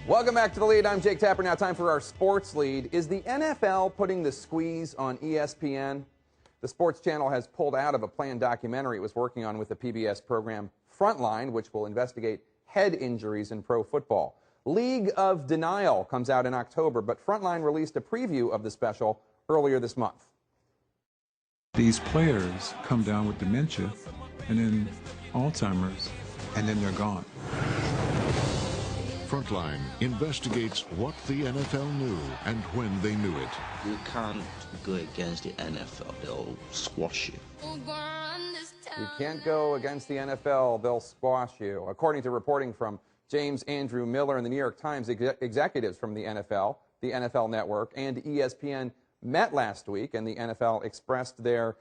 Welcome back to The Lead. I'm Jake Tapper. Now time for our sports lead. Is the NFL putting the squeeze on ESPN? The sports channel has pulled out of a planned documentary it was working on with the PBS program Frontline, which will investigate head injuries in pro football. League of Denial comes out in October, but Frontline released a preview of the special earlier this month. These players come down with dementia and then Alzheimer's, and then they're gone. Frontline investigates what the NFL knew and when they knew it. You can't go against the NFL. They'll squash you. You can't go against the NFL. They'll squash you. According to reporting from James Andrew Miller in the New York Times, executives from the NFL Network, and ESPN met last week, and the NFL expressed their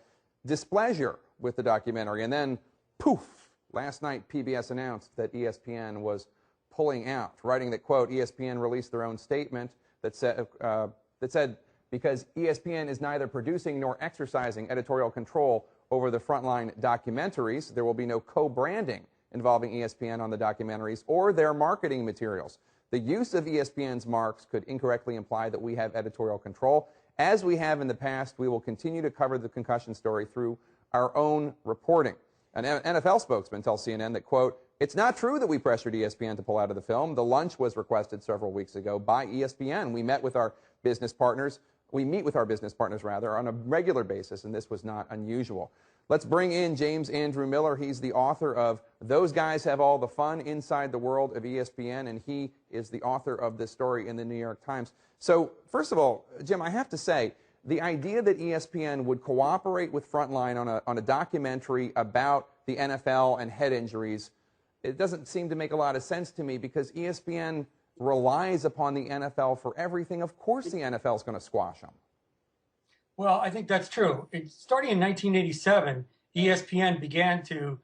displeasure with the documentary. And then, poof, last night PBS announced that ESPN was pulling out, writing that, quote, ESPN released their own statement that said because ESPN is neither producing nor exercising editorial control over the Frontline documentaries, there will be no co-branding involving ESPN on the documentaries or their marketing materials. The use of ESPN's marks could incorrectly imply that we have editorial control. As we have in the past, we will continue to cover the concussion story through our own reporting. An NFL spokesman tells CNN that, quote, it's not true that we pressured ESPN to pull out of the film. The lunch was requested several weeks ago by ESPN. We met with our business partners. We meet with our business partners, rather, on a regular basis, and this was not unusual. Let's bring in James Andrew Miller. He's the author of Those Guys Have All the Fun Inside the World of ESPN, and he is the author of this story in the New York Times. So, first of all, Jim, I have to say, the idea that ESPN would cooperate with Frontline on a documentary about the NFL and head injuries, it doesn't seem to make a lot of sense to me because ESPN relies upon the NFL for everything. Of course the NFL is going to squash them. Well, I think that's true. Starting in 1987, ESPN began to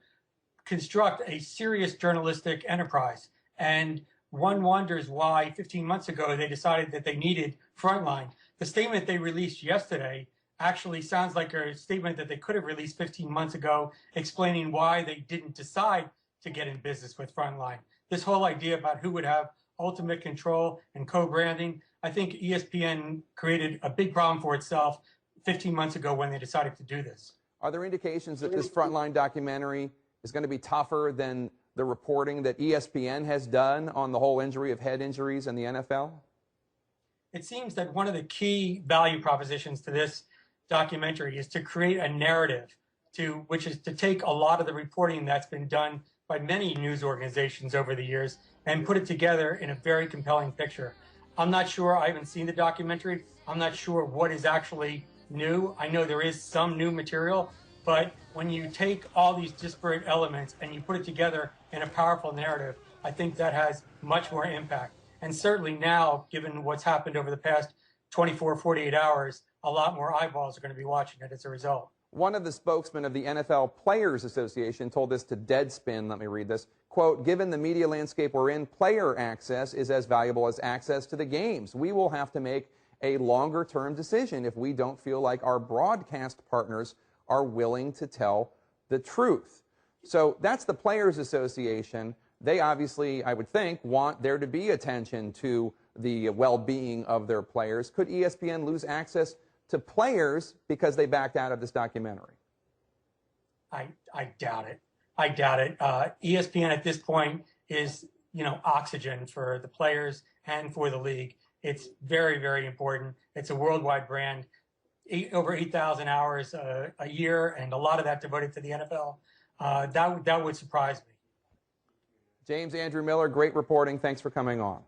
construct a serious journalistic enterprise. And one wonders why 15 months ago they decided that they needed Frontline. The statement they released yesterday actually sounds like a statement that they could have released 15 months ago, explaining why they didn't decide to get in business with Frontline. This whole idea about who would have ultimate control and co-branding, I think ESPN created a big problem for itself 15 months ago when they decided to do this. Are there indications that this Frontline documentary is going to be tougher than the reporting that ESPN has done on the whole injury of head injuries in the NFL? It seems that one of the key value propositions to this documentary is to create a narrative, which is to take a lot of the reporting that's been done by many news organizations over the years and put it together in a very compelling picture. I'm not sure, I haven't seen the documentary. I'm not sure what is actually new. I know there is some new material, but when you take all these disparate elements and you put it together in a powerful narrative, I think that has much more impact. And certainly now, given what's happened over the past 24, 48 hours, a lot more eyeballs are going to be watching it as a result. One of the spokesmen of the NFL Players Association told this to Deadspin, let me read this, quote, given the media landscape we're in, player access is as valuable as access to the games. We will have to make a longer-term decision if we don't feel like our broadcast partners are willing to tell the truth. So that's the Players Association. They obviously, I would think, want there to be attention to the well-being of their players. Could ESPN lose access to players because they backed out of this documentary? I doubt it. I doubt it. ESPN at this point is, oxygen for the players and for the league. It's very, very important. It's a worldwide brand. Over 8,000 hours a year, and a lot of that devoted to the NFL. That would surprise me. James Andrew Miller, great reporting. Thanks for coming on.